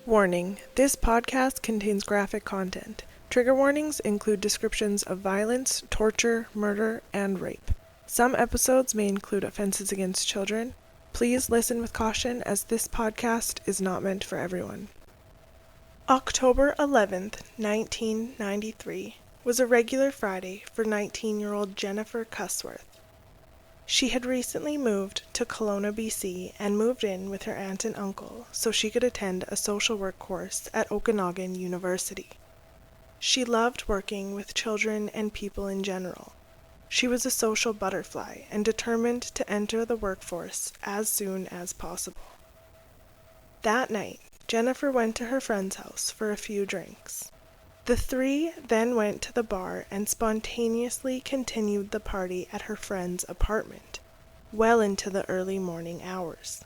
Warning: this podcast contains graphic content. Trigger warnings include descriptions of violence, torture, murder, and rape. Some episodes may include offenses against children. Please listen with caution, as this podcast is not meant for everyone. October 11th, 1993 was a regular Friday for 19-year-old Jennifer Cusworth. She had recently moved to Kelowna BC and moved in with her aunt and uncle so she could attend a social work course at Okanagan University. She loved working with children and people in general. She was a social butterfly and determined to enter the workforce as soon as possible. That night, Jennifer went to her friend's house for a few drinks. The three then went to the bar and spontaneously continued the party at her friend's apartment, well into the early morning hours.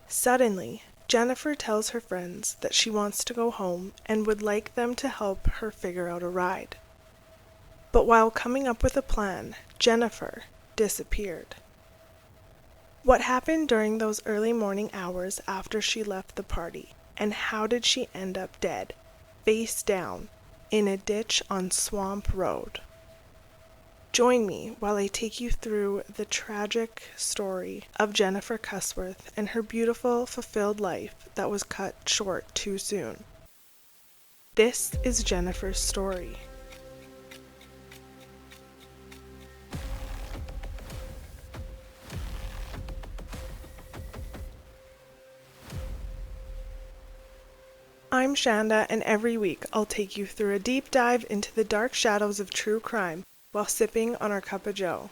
Suddenly, Jennifer tells her friends that she wants to go home and would like them to help her figure out a ride. But while coming up with a plan, Jennifer disappeared. What happened during those early morning hours after she left the party, and how did she end up dead, face down, in a ditch on Swamp Road? Join me while I take you through the tragic story of Jennifer Cusworth and her beautiful, fulfilled life that was cut short too soon. This is Jennifer's story. I'm Shanda, and every week I'll take you through a deep dive into the dark shadows of true crime while sipping on our cup of joe.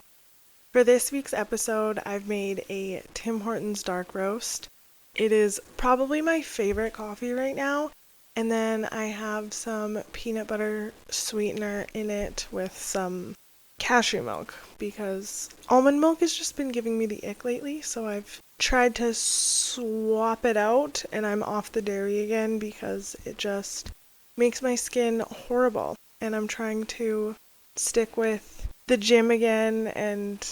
For this week's episode, I've made a Tim Hortons dark roast. It is probably my favorite coffee right now, and then I have some peanut butter sweetener in it with some cashew milk, because almond milk has just been giving me the ick lately, so I've tried to swap it out, and I'm off the dairy again because it just makes my skin horrible. And I'm trying to stick with the gym again and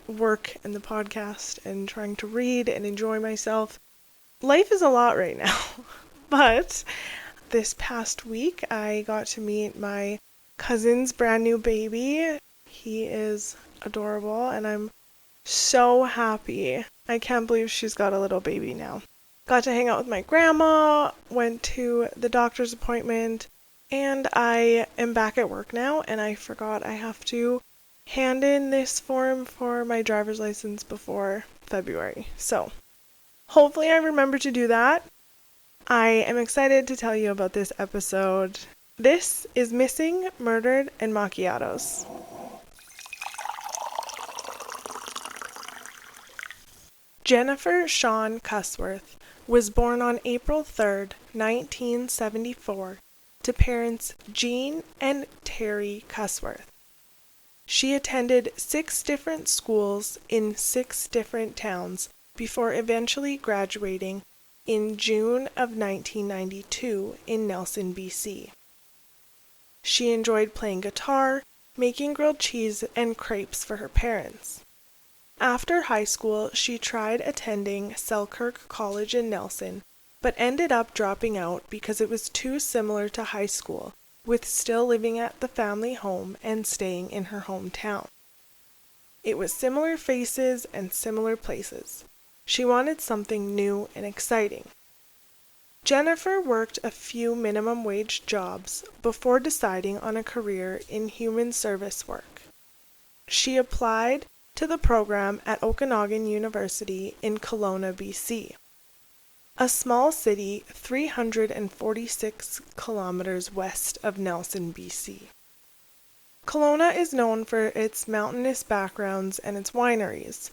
work and the podcast and trying to read and enjoy myself. Life is a lot right now. But this past week I got to meet my cousin's brand new baby. He is adorable and I'm so happy. I can't believe she's got a little baby now. Got to hang out with my grandma, went to the doctor's appointment, and I am back at work now, and I forgot I have to hand in this form for my driver's license before February. So, hopefully I remember to do that. I am excited to tell you about this episode. This is Missing, Murdered, and Macchiatos. Jennifer Shawn Cusworth was born on April 3rd, 1974, to parents Jean and Terry Cusworth. She attended 6 different schools in 6 different towns before eventually graduating in June of 1992 in Nelson, BC. She enjoyed playing guitar, making grilled cheese and crepes for her parents. After high school, she tried attending Selkirk College in Nelson, but ended up dropping out because it was too similar to high school, with still living at the family home and staying in her hometown. It was similar faces and similar places. She wanted something new and exciting. Jennifer worked a few minimum wage jobs before deciding on a career in human service work. She applied to the program at Okanagan University in Kelowna BC, a small city 346 kilometers west of Nelson, BC. Kelowna is known for its mountainous backgrounds and its wineries.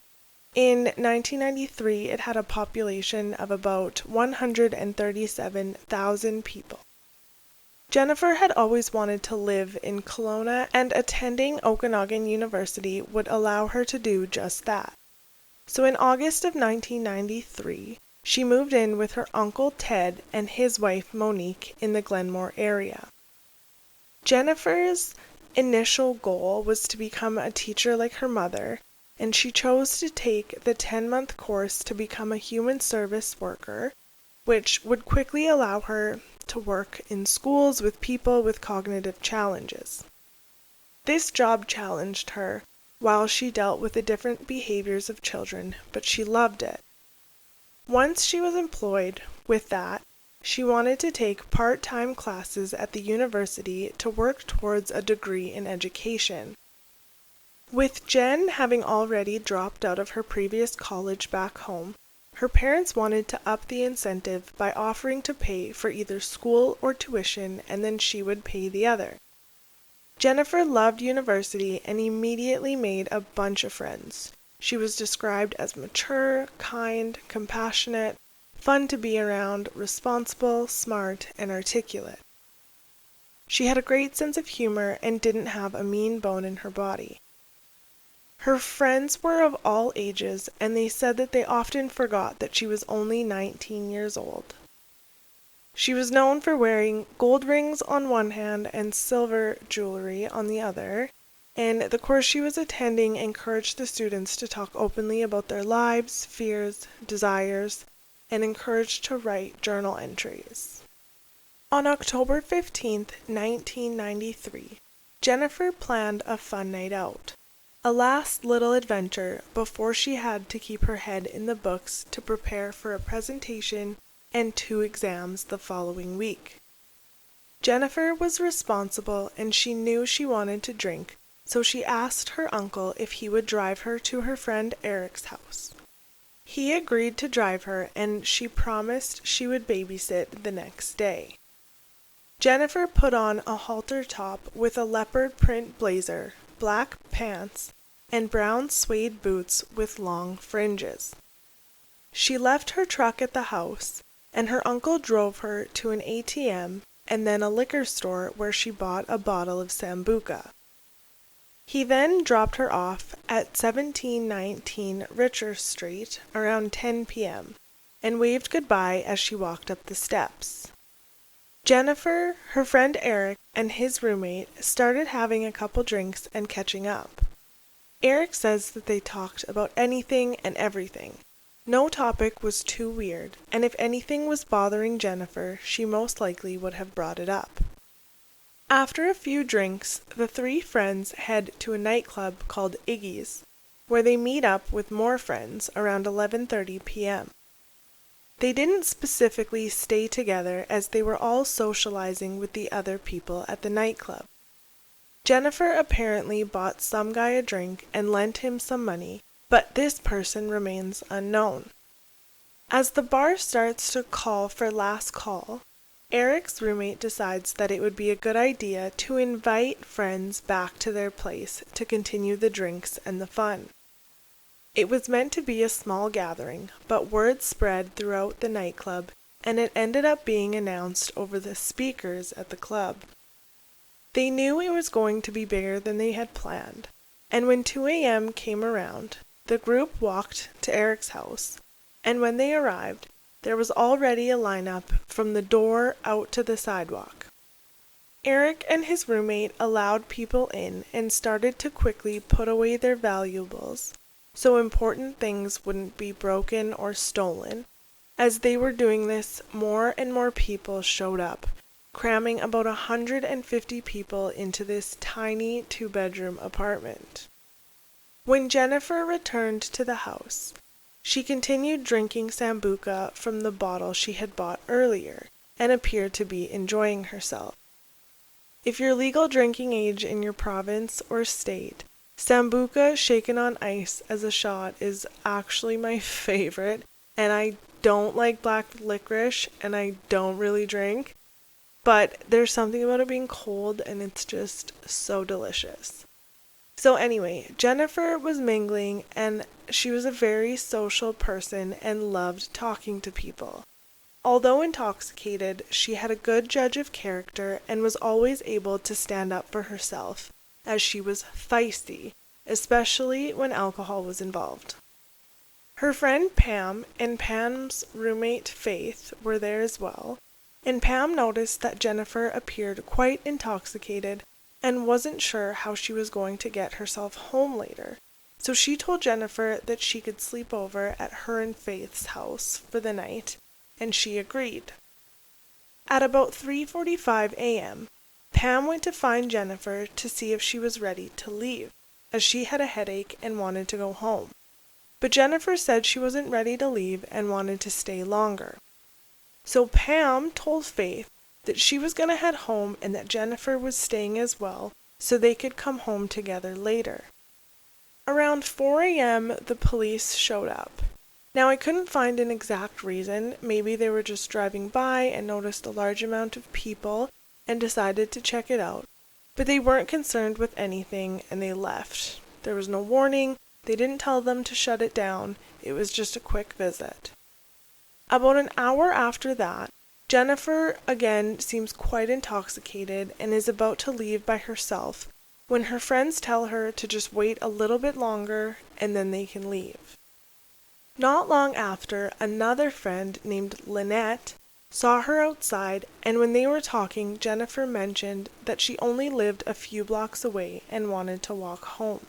In 1993, it had a population of about 137,000 people. Jennifer had always wanted to live in Kelowna, and attending Okanagan University would allow her to do just that. So in August of 1993, she moved in with her uncle Ted and his wife Monique in the Glenmore area. Jennifer's initial goal was to become a teacher like her mother, and she chose to take the 10-month course to become a human service worker which would quickly allow her to work in schools with people with cognitive challenges. This job challenged her while she dealt with the different behaviors of children, but she loved it. Once she was employed with that, she wanted to take part-time classes at the university to work towards a degree in education. With Jen having already dropped out of her previous college back home, her parents wanted to up the incentive by offering to pay for either school or tuition, and then she would pay the other. Jennifer loved university and immediately made a bunch of friends. She was described as mature, kind, compassionate, fun to be around, responsible, smart, and articulate. She had a great sense of humor and didn't have a mean bone in her body. Her friends were of all ages, and they said that they often forgot that she was only 19 years old. She was known for wearing gold rings on one hand and silver jewelry on the other, and the course she was attending encouraged the students to talk openly about their lives, fears, desires, and encouraged to write journal entries. On October 15, 1993, Jennifer planned a fun night out, a last little adventure before she had to keep her head in the books to prepare for a presentation and 2 exams the following week. Jennifer was responsible and she knew she wanted to drink, so she asked her uncle if he would drive her to her friend Eric's house. He agreed to drive her and she promised she would babysit the next day. Jennifer put on a halter top with a leopard print blazer, black pants, and brown suede boots with long fringes. She left her truck at the house, and her uncle drove her to an ATM and then a liquor store where she bought a bottle of Sambuca. He then dropped her off at 1719 Richer Street around 10 p.m. and waved goodbye as she walked up the steps. Jennifer, her friend Eric, and his roommate started having a couple drinks and catching up. Eric says that they talked about anything and everything. No topic was too weird, and if anything was bothering Jennifer, she most likely would have brought it up. After a few drinks, the 3 friends head to a nightclub called Iggy's, where they meet up with more friends around 11:30 p.m. They didn't specifically stay together as they were all socializing with the other people at the nightclub. Jennifer apparently bought some guy a drink and lent him some money, but this person remains unknown. As the bar starts to call for last call, Eric's roommate decides that it would be a good idea to invite friends back to their place to continue the drinks and the fun. It was meant to be a small gathering, but word spread throughout the nightclub, and it ended up being announced over the speakers at the club. They knew it was going to be bigger than they had planned, and when 2 a.m. came around, the group walked to Eric's house, and when they arrived, there was already a lineup from the door out to the sidewalk. Eric and his roommate allowed people in and started to quickly put away their valuables, so important things wouldn't be broken or stolen. As they were doing this, more and more people showed up, cramming about 150 people into this tiny 2-bedroom apartment. When Jennifer returned to the house, she continued drinking Sambuca from the bottle she had bought earlier and appeared to be enjoying herself. If you're legal drinking age in your province or state, Sambuca shaken on ice as a shot is actually my favorite, and I don't like black licorice and I don't really drink, but there's something about it being cold and it's just so delicious. So anyway, Jennifer was mingling and she was a very social person and loved talking to people. Although intoxicated, she had a good judge of character and was always able to stand up for herself, as she was feisty, especially when alcohol was involved. Her friend Pam and Pam's roommate Faith were there as well, and Pam noticed that Jennifer appeared quite intoxicated and wasn't sure how she was going to get herself home later, so she told Jennifer that she could sleep over at her and Faith's house for the night, and she agreed. At about 3:45 a.m., Pam went to find Jennifer to see if she was ready to leave, as she had a headache and wanted to go home. But Jennifer said she wasn't ready to leave and wanted to stay longer. So Pam told Faith that she was going to head home and that Jennifer was staying as well, so they could come home together later. Around 4 a.m., the police showed up. Now, I couldn't find an exact reason. Maybe they were just driving by and noticed a large amount of people and decided to check it out. But they weren't concerned with anything and they left. There was no warning. They didn't tell them to shut it down. It was just a quick visit. About an hour after that, Jennifer again seems quite intoxicated and is about to leave by herself when her friends tell her to just wait a little bit longer and then they can leave. Not long after, another friend named Lynette saw her outside, and when they were talking, Jennifer mentioned that she only lived a few blocks away and wanted to walk home.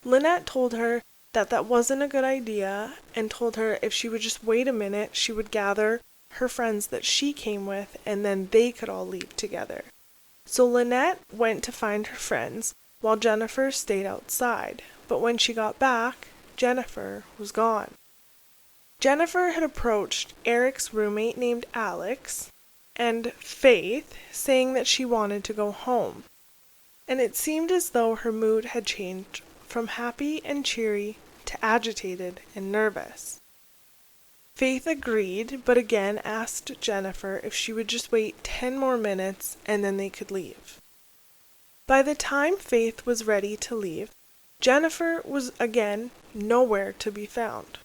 Lynette told her that that wasn't a good idea and told her if she would just wait a minute, she would gather her friends that she came with and then they could all leave together. So Lynette went to find her friends while Jennifer stayed outside, but when she got back, Jennifer was gone. Jennifer had approached Eric's roommate named Alex and Faith, saying that she wanted to go home, and it seemed as though her mood had changed from happy and cheery to agitated and nervous. Faith agreed, but again asked Jennifer if she would just wait 10 more minutes and then they could leave. By the time Faith was ready to leave, Jennifer was again nowhere to be found.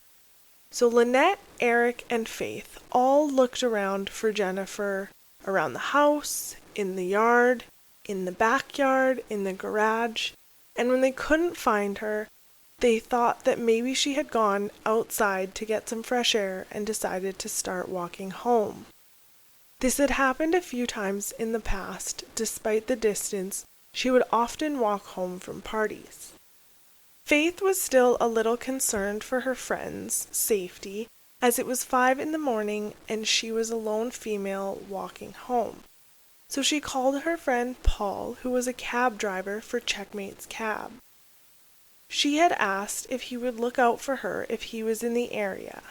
So Lynette, Eric, and Faith all looked around for Jennifer around the house, in the yard, in the backyard, in the garage, and when they couldn't find her, they thought that maybe she had gone outside to get some fresh air and decided to start walking home. This had happened a few times in the past. Despite the distance, she would often walk home from parties. Faith was still a little concerned for her friends' safety, as it was 5 in the morning and she was a lone female walking home. So she called her friend Paul, who was a cab driver for Checkmate's cab. She had asked if he would look out for her if he was in the area.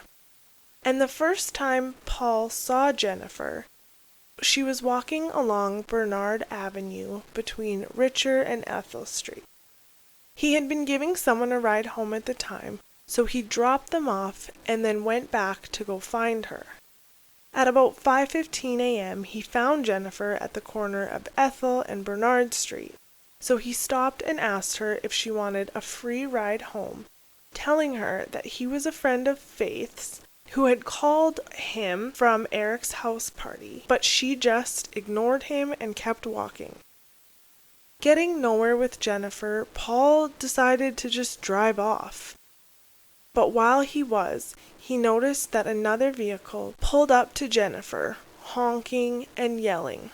And the first time Paul saw Jennifer, she was walking along Bernard Avenue between Richer and Ethel Street. He had been giving someone a ride home at the time, so he dropped them off and then went back to go find her. At about 5:15 a.m., he found Jennifer at the corner of Ethel and Bernard Street, so he stopped and asked her if she wanted a free ride home, telling her that he was a friend of Faith's who had called him from Eric's house party, but she just ignored him and kept walking. Getting nowhere with Jennifer, Paul decided to just drive off. But while he was, he noticed that another vehicle pulled up to Jennifer, honking and yelling.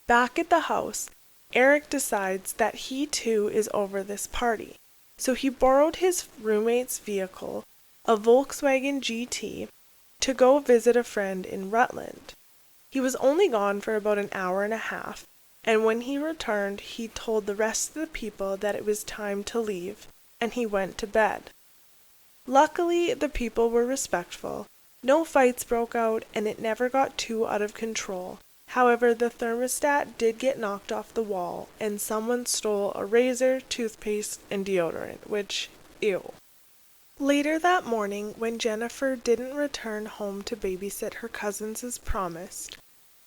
Back at the house, Eric decides that he too is over this party, so he borrowed his roommate's vehicle, a Volkswagen GT, to go visit a friend in Rutland. He was only gone for about an hour and a half, and when he returned, he told the rest of the people that it was time to leave, and he went to bed. Luckily, the people were respectful. No fights broke out, and it never got too out of control. However, the thermostat did get knocked off the wall, and someone stole a razor, toothpaste, and deodorant, which, ew. Later that morning, when Jennifer didn't return home to babysit her cousins as promised,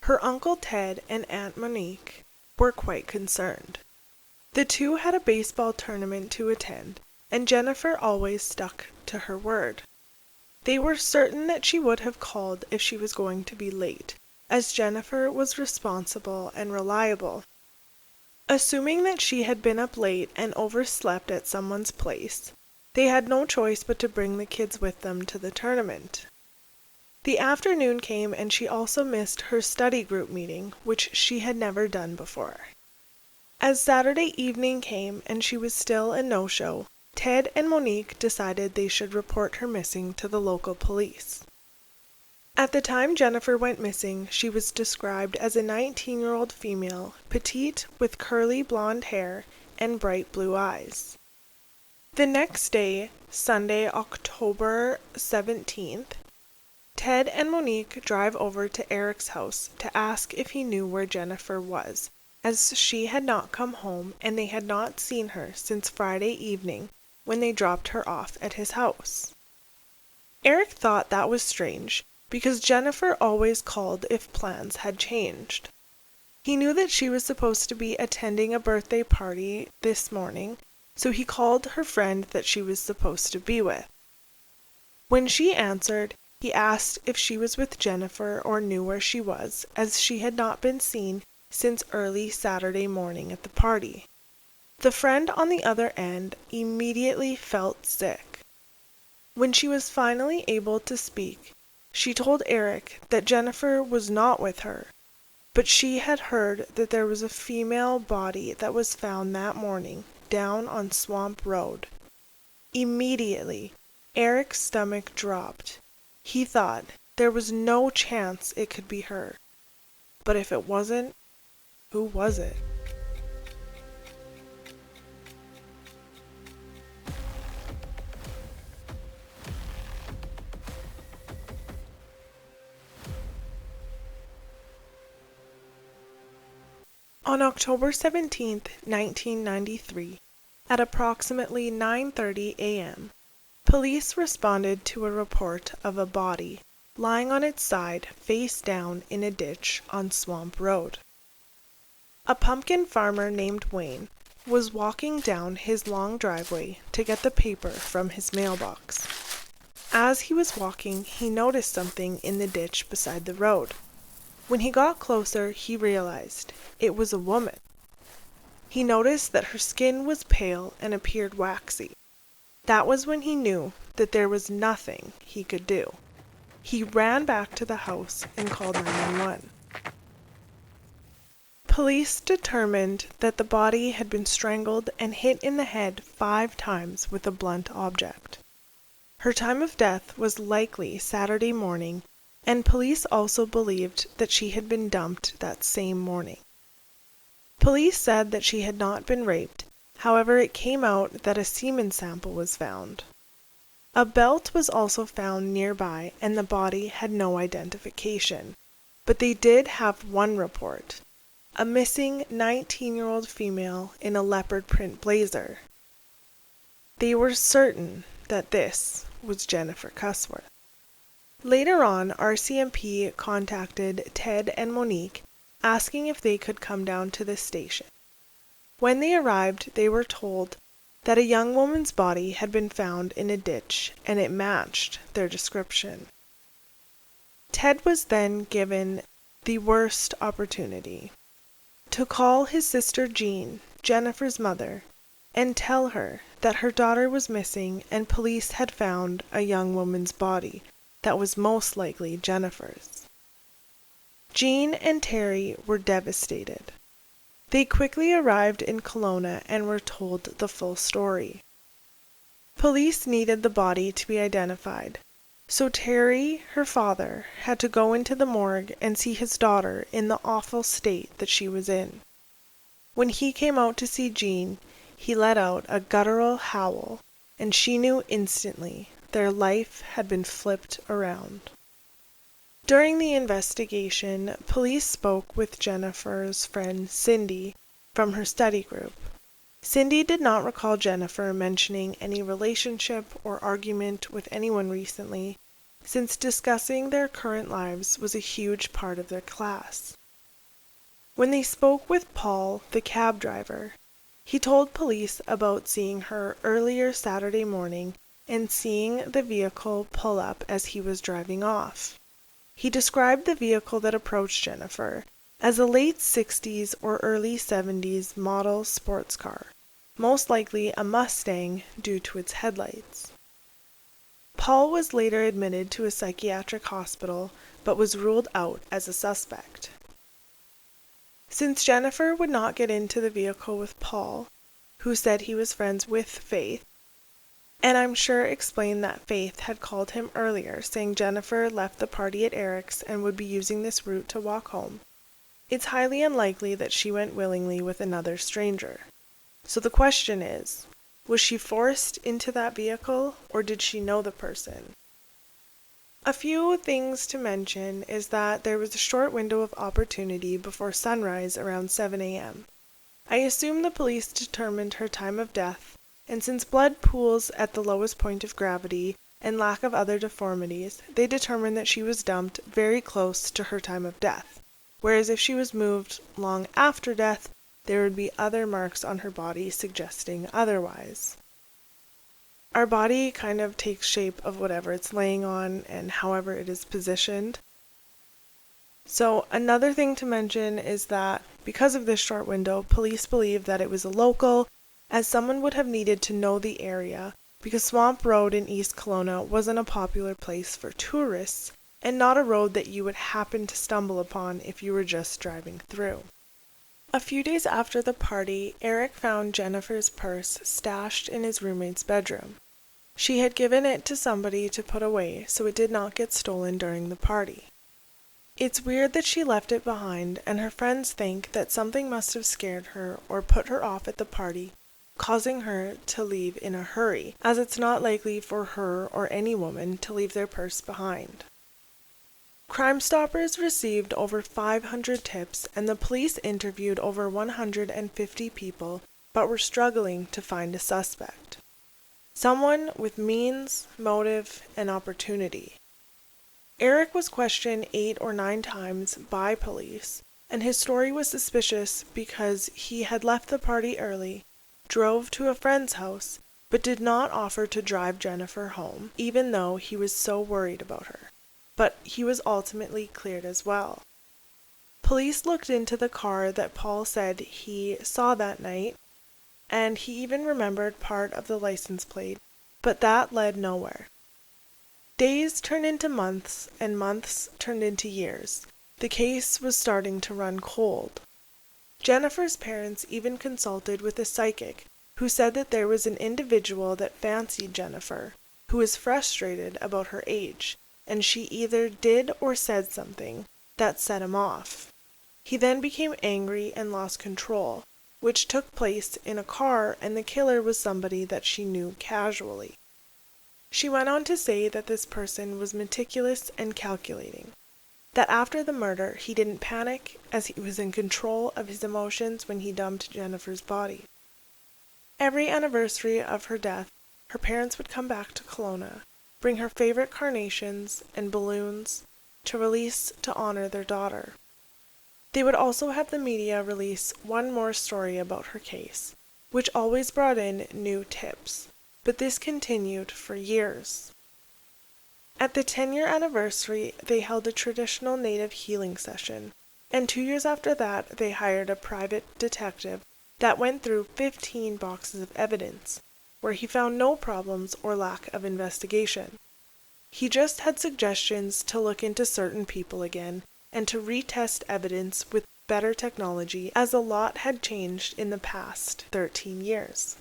her Uncle Ted and Aunt Monique were quite concerned. The two had a baseball tournament to attend, and Jennifer always stuck to her word. They were certain that she would have called if she was going to be late, as Jennifer was responsible and reliable. Assuming that she had been up late and overslept at someone's place, they had no choice but to bring the kids with them to the tournament. The afternoon came and she also missed her study group meeting, which she had never done before. As Saturday evening came and she was still a no-show, Ted and Monique decided they should report her missing to the local police. At the time Jennifer went missing, she was described as a 19-year-old female, petite with curly blonde hair and bright blue eyes. The next day, Sunday, October 17th, Ted and Monique drive over to Eric's house to ask if he knew where Jennifer was, as she had not come home and they had not seen her since Friday evening when they dropped her off at his house. Eric thought that was strange, because Jennifer always called if plans had changed. He knew that she was supposed to be attending a birthday party this morning, so he called her friend that she was supposed to be with. When she answered, he asked if she was with Jennifer or knew where she was, as she had not been seen since early Saturday morning at the party. The friend on the other end immediately felt sick. When she was finally able to speak, she told Eric that Jennifer was not with her, but she had heard that there was a female body that was found that morning down on Swamp Road. Immediately, Eric's stomach dropped. He thought there was no chance it could be her. But if it wasn't, who was it? On October 17, 1993, at approximately 9:30 a.m., police responded to a report of a body lying on its side face down in a ditch on Swamp Road. A pumpkin farmer named Wayne was walking down his long driveway to get the paper from his mailbox. As he was walking, he noticed something in the ditch beside the road. When he got closer, he realized it was a woman. He noticed that her skin was pale and appeared waxy. That was when he knew that there was nothing he could do. He ran back to the house and called 911. Police determined that the body had been strangled and hit in the head 5 times with a blunt object. Her time of death was likely Saturday morning, and police also believed that she had been dumped that same morning. Police said that she had not been raped, however it came out that a semen sample was found. A belt was also found nearby and the body had no identification, but they did have one report: a missing 19-year-old female in a leopard print blazer. They were certain that this was Jennifer Cusworth. Later on, RCMP contacted Ted and Monique, asking if they could come down to the station. When they arrived, they were told that a young woman's body had been found in a ditch, and it matched their description. Ted was then given the worst opportunity to call his sister Jean, Jennifer's mother, and tell her that her daughter was missing and police had found a young woman's body that was most likely Jennifer's. Jean and Terry were devastated. They quickly arrived in Kelowna and were told the full story. Police needed the body to be identified, so Terry, her father, had to go into the morgue and see his daughter in the awful state that she was in. When he came out to see Jean, he let out a guttural howl, and she knew instantly their life had been flipped around. During the investigation, police spoke with Jennifer's friend Cindy from her study group. Cindy did not recall Jennifer mentioning any relationship or argument with anyone recently, since discussing their current lives was a huge part of their class. When they spoke with Paul, the cab driver, he told police about seeing her earlier Saturday morning and seeing the vehicle pull up as he was driving off. He described the vehicle that approached Jennifer as a late 60s or early 70s model sports car, most likely a Mustang due to its headlights. Paul was later admitted to a psychiatric hospital but was ruled out as a suspect. Since Jennifer would not get into the vehicle with Paul, who said he was friends with Faith, and I'm sure explained that Faith had called him earlier, saying Jennifer left the party at Eric's and would be using this route to walk home. It's highly unlikely that she went willingly with another stranger. So the question is, was she forced into that vehicle, or did she know the person? A few things to mention is that there was a short window of opportunity before sunrise around 7 a.m. I assume the police determined her time of death, and since blood pools at the lowest point of gravity and lack of other deformities, they determined that she was dumped very close to her time of death, whereas if she was moved long after death, there would be other marks on her body suggesting otherwise. Our body kind of takes shape of whatever it's laying on and however it is positioned. So another thing to mention is that because of this short window, police believe that it was a local, as someone would have needed to know the area because Swamp Road in East Kelowna wasn't a popular place for tourists and not a road that you would happen to stumble upon if you were just driving through. A few days after the party, Eric found Jennifer's purse stashed in his roommate's bedroom. She had given it to somebody to put away so it did not get stolen during the party. It's weird that she left it behind, and her friends think that something must have scared her or put her off at the party, causing her to leave in a hurry, as it's not likely for her or any woman to leave their purse behind. Crime Stoppers received over 500 tips, and the police interviewed over 150 people, but were struggling to find a suspect. Someone with means, motive, and opportunity. Eric was questioned 8 or 9 times by police, and his story was suspicious because he had left the party early, drove to a friend's house, but did not offer to drive Jennifer home, even though he was so worried about her. But he was ultimately cleared as well. Police looked into the car that Paul said he saw that night, and he even remembered part of the license plate, but that led nowhere. Days turned into months, and months turned into years. The case was starting to run cold. Jennifer's parents even consulted with a psychic who said that there was an individual that fancied Jennifer, who was frustrated about her age, and she either did or said something that set him off. He then became angry and lost control, which took place in a car, and the killer was somebody that she knew casually. She went on to say that this person was meticulous and calculating, that after the murder he didn't panic as he was in control of his emotions when he dumped Jennifer's body. Every anniversary of her death, her parents would come back to Kelowna, bring her favorite carnations and balloons to release to honor their daughter. They would also have the media release one more story about her case, which always brought in new tips, but this continued for years. At the 10-year anniversary, they held a traditional native healing session, and 2 years after that, they hired a private detective that went through 15 boxes of evidence, where he found no problems or lack of investigation. He just had suggestions to look into certain people again and to retest evidence with better technology, as a lot had changed in the past 13 years.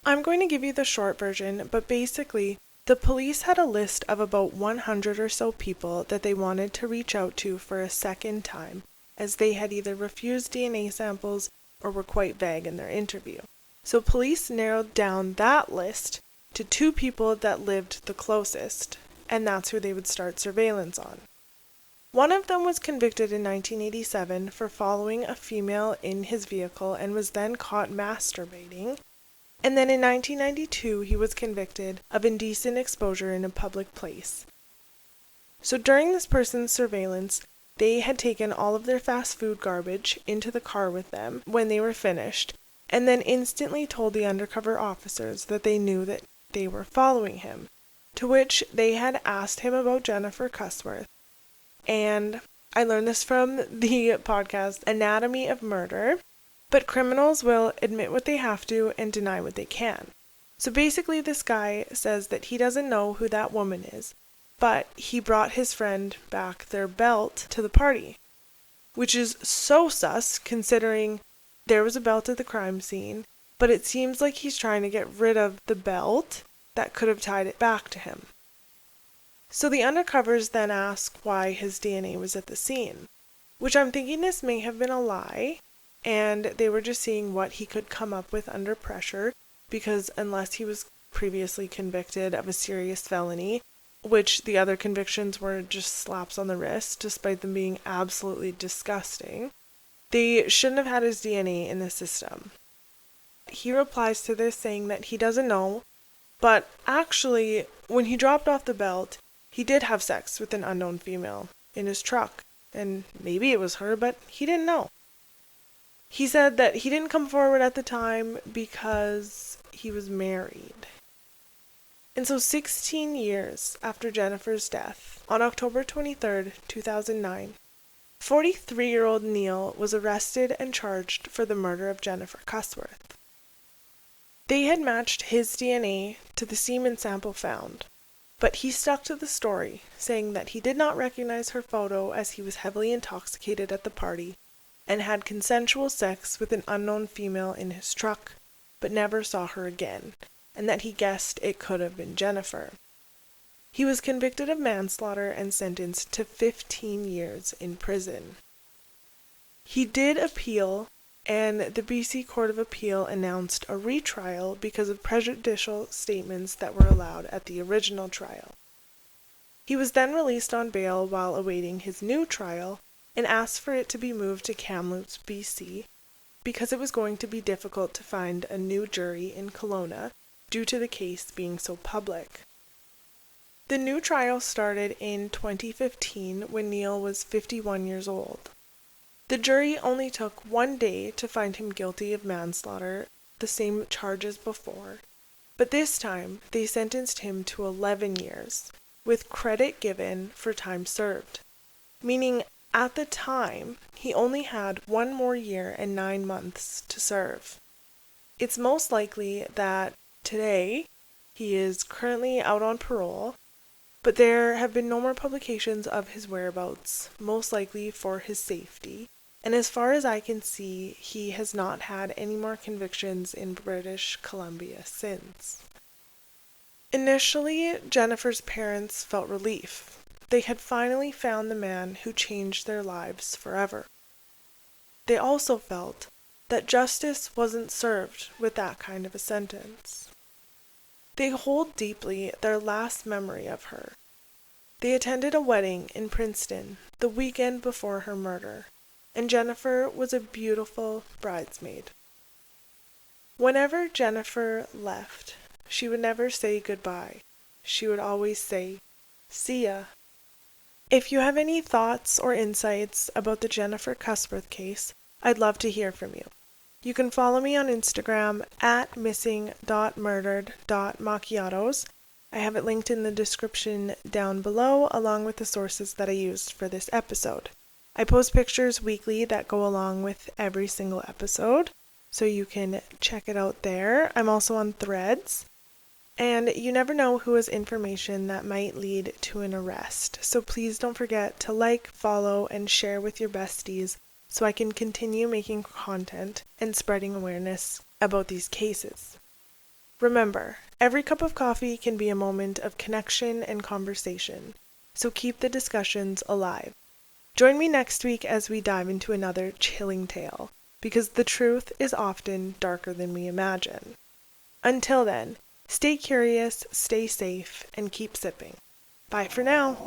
I'm going to give you the short version, but basically, the police had a list of about 100 or so people that they wanted to reach out to for a second time, as they had either refused DNA samples or were quite vague in their interview. So police narrowed down that list to 2 people that lived the closest, and that's who they would start surveillance on. One of them was convicted in 1987 for following a female in his vehicle and was then caught masturbating, and then in 1992 he was convicted of indecent exposure in a public place. So during this person's surveillance, they had taken all of their fast food garbage into the car with them when they were finished, and then instantly told the undercover officers that they knew that they were following him, to which they had asked him about Jennifer Cusworth. And I learned this from the podcast Anatomy of Murder, but criminals will admit what they have to and deny what they can. So basically this guy says that he doesn't know who that woman is, but he brought his friend back their belt to the party, which is so sus considering there was a belt at the crime scene, but it seems like he's trying to get rid of the belt that could have tied it back to him. So the undercovers then ask why his DNA was at the scene, which I'm thinking this may have been a lie, and they were just seeing what he could come up with under pressure, because unless he was previously convicted of a serious felony, which the other convictions were just slaps on the wrist, despite them being absolutely disgusting, they shouldn't have had his DNA in the system. He replies to this saying that he doesn't know, but actually, when he dropped off the belt, he did have sex with an unknown female in his truck, and maybe it was her, but he didn't know. He said that he didn't come forward at the time because he was married. And so 16 years after Jennifer's death, on October 23rd, 2009, 43-year-old Neil was arrested and charged for the murder of Jennifer Cusworth. They had matched his DNA to the semen sample found, but he stuck to the story, saying that he did not recognize her photo as he was heavily intoxicated at the party and had consensual sex with an unknown female in his truck, but never saw her again, and that he guessed it could have been Jennifer. He was convicted of manslaughter and sentenced to 15 years in prison. He did appeal, and the BC Court of Appeal announced a retrial because of prejudicial statements that were allowed at the original trial. He was then released on bail while awaiting his new trial and asked for it to be moved to Kamloops, BC, because it was going to be difficult to find a new jury in Kelowna due to the case being so public. The new trial started in 2015 when Neil was 51 years old. The jury only took 1 day to find him guilty of manslaughter, the same charge as before, but this time they sentenced him to 11 years, with credit given for time served, meaning at the time he only had 1 more year and 9 months to serve. It's most likely that today he is currently out on parole, but there have been no more publications of his whereabouts, most likely for his safety. And as far as I can see, he has not had any more convictions in British Columbia since. Initially, Jennifer's parents felt relief. They had finally found the man who changed their lives forever. They also felt that justice wasn't served with that kind of a sentence. They hold deeply their last memory of her. They attended a wedding in Princeton the weekend before her murder, and Jennifer was a beautiful bridesmaid. Whenever Jennifer left, she would never say goodbye. She would always say, "See ya." If you have any thoughts or insights about the Jennifer Cusworth case, I'd love to hear from you. You can follow me on Instagram at missing.murdered.macchiatos. I have it linked in the description down below, along with the sources that I used for this episode. I post pictures weekly that go along with every single episode, so you can check it out there. I'm also on Threads, and you never know who has information that might lead to an arrest. So please don't forget to like, follow, and share with your besties so I can continue making content and spreading awareness about these cases. Remember, every cup of coffee can be a moment of connection and conversation, so keep the discussions alive. Join me next week as we dive into another chilling tale, because the truth is often darker than we imagine. Until then, stay curious, stay safe, and keep sipping. Bye for now.